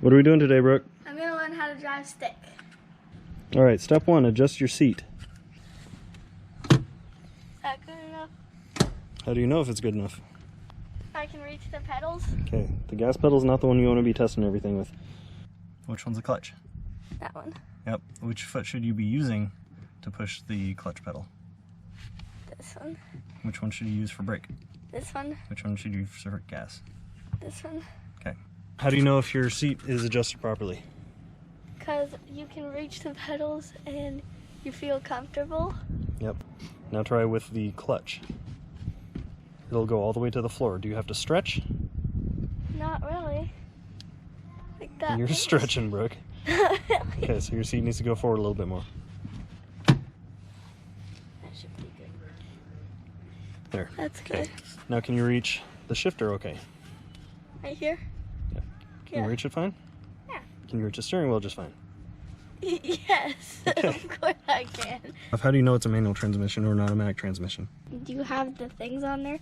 What are we doing today, Brooke? I'm gonna learn how to drive stick. All right, step one, adjust your seat. Is that good enough? How do you know if it's good enough? I can reach the pedals. Okay, the gas pedal's not the one you want to be testing everything with. Which one's the clutch? That one. Yep. Which foot should you be using to push the clutch pedal? This one. Which one should you use for brake? This one. Which one should you use for gas? This one. Okay. How do you know if your seat is adjusted properly? Because you can reach the pedals and you feel comfortable. Yep. Now try with the clutch. It'll go all the way to the floor. Do you have to stretch? Not really. Like that. You're stretching, Brooke. Okay, so your seat needs to go forward a little bit more. That should be good. There. That's Okay. good. Now can you reach the shifter okay? Right here? Can you reach it fine? Yeah. Can you reach the steering wheel just fine? Yes, Okay. of course I can. How do you know it's a manual transmission or an automatic transmission? Do you have the things on there?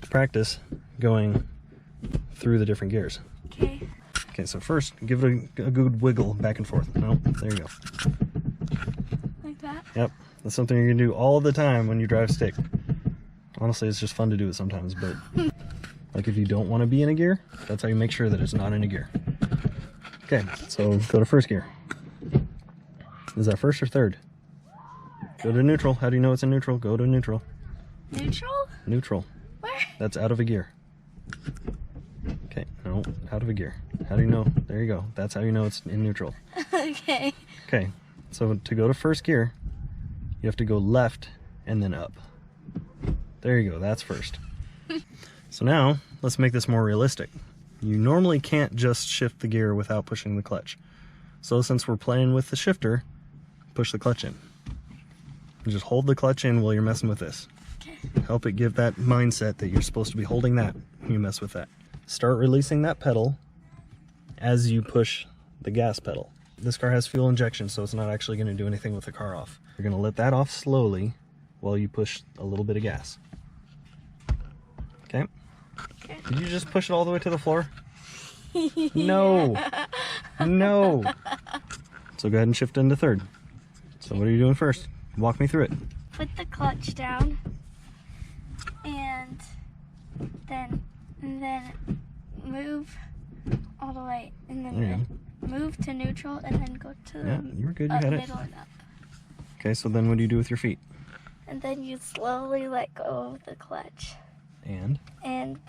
Practice going through the different gears. Okay. Okay, so first, give it a good wiggle back and forth. No, there you go. Like that? Yep, that's something you're gonna do all the time when you drive stick. Honestly, it's just fun to do it sometimes, but like if you don't want to be in a gear, that's how you make sure that it's not in a gear. Okay, so go to first gear. Is that first or third? Go to neutral. How do you know it's in neutral? Go to neutral. Neutral? Neutral. Where? That's out of a gear. Okay, no, out of a gear. How do you know? There you go. That's how you know it's in neutral. Okay. Okay, so to go to first gear, you have to go left and then up. There you go, that's first. So now, let's make this more realistic. You normally can't just shift the gear without pushing the clutch. So since we're playing with the shifter, push the clutch in. You just hold the clutch in while you're messing with this. Okay. Help it give that mindset that you're supposed to be holding that when you mess with that. Start releasing that pedal as you push the gas pedal. This car has fuel injection, so it's not actually going to do anything with the car off. You're going to let that off slowly while you push a little bit of gas. Okay? Okay. Did you just push it all the way to the floor? No! No! So go ahead and shift into third. So what are you doing first? Walk me through it. Put the clutch down and then move all the way and then move to neutral and then go to Yeah, you were good, you had it. middle and up. Okay, so then what do you do with your feet? And then you slowly let go of the clutch And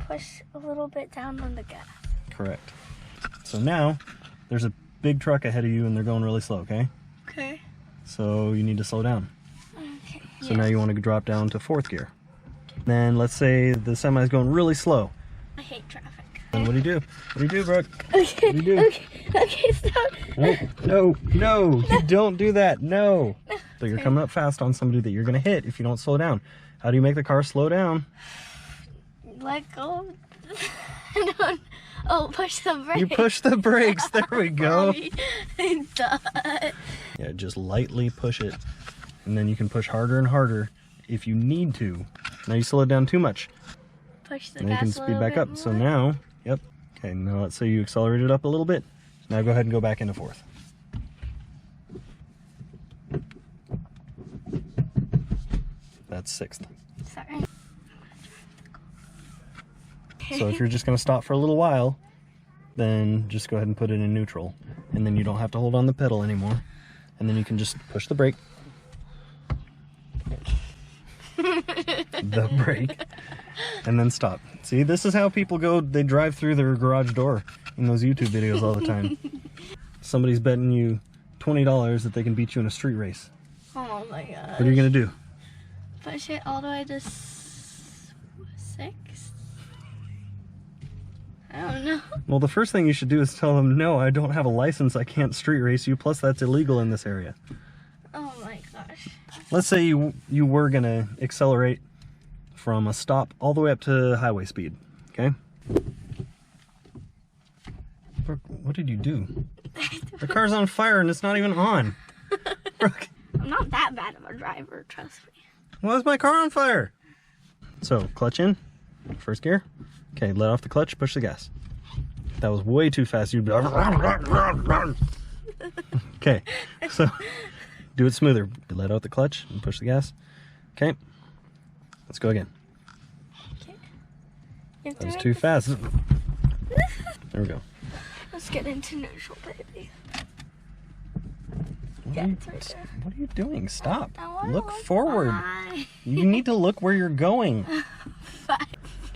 push a little bit down on the gas. correct. So now there's a big truck ahead of you and they're going really slow, okay? Okay. So you need to slow down. Okay. So now you want to drop down to fourth gear. Then let's say the semi's going really slow. I hate traffic. Then what do you do? What do you do, Brooke? Okay. What do you do? Okay, stop. Oh, no, you don't do that, no. So you're coming up fast on somebody that you're going to hit if you don't slow down. How do you make the car slow down? Let go. No. Oh, push the brakes. You push the brakes, there we go. Yeah, just lightly push it. And then you can push harder and harder if you need to. Now you slow it down too much. Push the Now you gas can a speed little back bit up. more. So now, yep. Okay, now let's say you accelerate it up a little bit. Now go ahead and go back into fourth. That's sixth. Sorry. So if you're just going to stop for a little while, then just go ahead and put it in neutral. And then you don't have to hold on the pedal anymore. And then you can just push the brake. The brake. And then stop. See, this is how people go, they drive through their garage door in those YouTube videos all the time. Somebody's betting you $20 that they can beat you in a street race. Oh my god. What are you going to do? Push it all the way to 6? I don't know. Well, the first thing you should do is tell them, no, I don't have a license, I can't street race you, plus that's illegal in this area. Oh my gosh. Let's say you were going to accelerate from a stop all the way up to highway speed, okay? Brooke, what did you do? The car's on fire and it's not even on. Brooke. I'm not that bad of a driver, trust me. Why is my car on fire? So, clutch in, first gear. Okay, let off the clutch, push the gas. That was way too fast. You'd be okay, so do it smoother. Let out the clutch and push the gas. Okay, let's go again. Okay. That was too fast. There we go. Let's get into neutral, baby. What Yeah, are you, it's right there. what are you doing? Stop. I wanna Look forward. Fine. You need to look where you're going. Fine.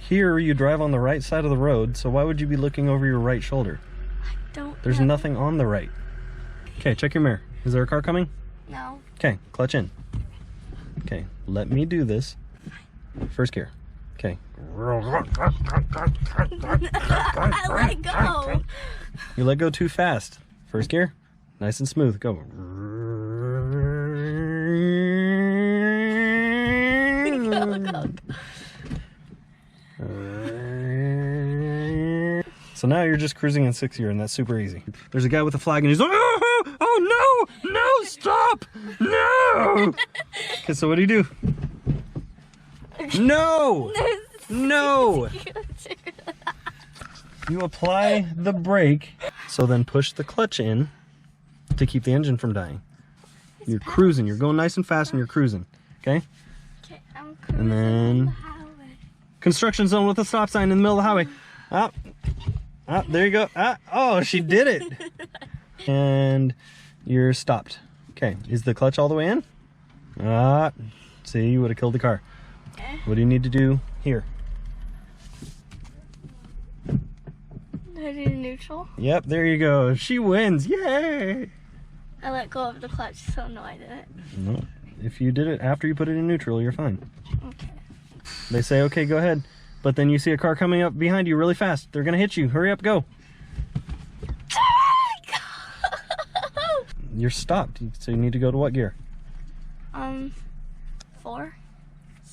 Here, you drive on the right side of the road, so why would you be looking over your right shoulder? Don't. There's know. nothing on the right. Okay, check your mirror. Is there a car coming? No. Okay, clutch in. Okay, let me do this. First gear. Okay. I let go. You let go too fast. First gear. Nice and smooth. Go. Go. So now you're just cruising in 6th gear, and that's super easy. There's a guy with a flag, and he's like, oh no, no, stop, no. Okay, so what do you do? No, no. You apply the brake, so then push the clutch in to keep the engine from dying. You're cruising, you're going nice and fast, and you're cruising, okay? Okay, I'm cruising And then on the highway. construction zone with a stop sign in the middle of the highway. There you go. Oh, she did it. And you're stopped. Okay, is the clutch all the way in? See, you would have killed the car. Okay. What do you need to do here? I do neutral. Yep, there you go. She wins. Yay! I let go of the clutch, so no, I didn't. No, if you did it after you put it in neutral, you're fine. Okay. They say, okay, go ahead. But then you see a car coming up behind you really fast. They're going to hit you. Hurry up, go. You're stopped. So you need to go to what gear? 4.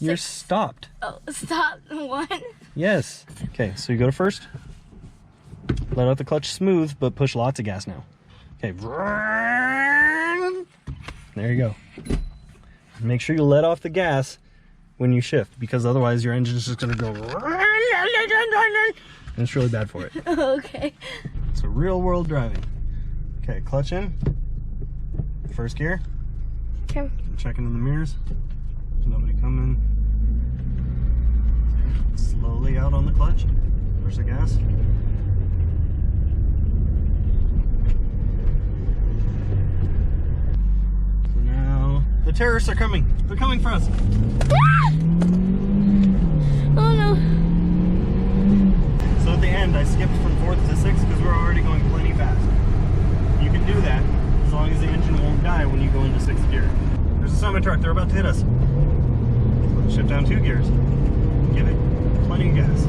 You're 6. stopped. Oh, stop. 1. Yes. Okay, so you go to first. Let out the clutch smooth, but push lots of gas now. Okay. There you go. Make sure you let off the gas when you shift, because otherwise your engine is just going to go. And it's really bad for it. Okay. So real world driving. Okay, clutch in. First gear. Okay. I'm checking in the mirrors. There's nobody coming. Slowly out on the clutch. Push the gas. So now the terrorists are coming. They're coming for us. Oh no. So at the end, I skipped from 4th to 6th because we're already going plenty fast. You can do that as long as the engine won't die when you go into 6th gear. There's a semi-truck. They're about to hit us. Let's shift down 2 gears. Give it plenty of gas.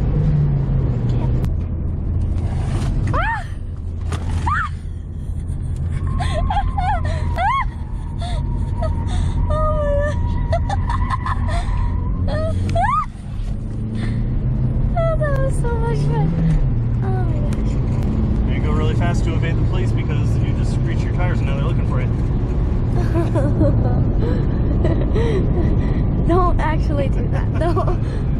To evade the police because you just screeched your tires and now they're looking for you. Don't actually do that. Don't.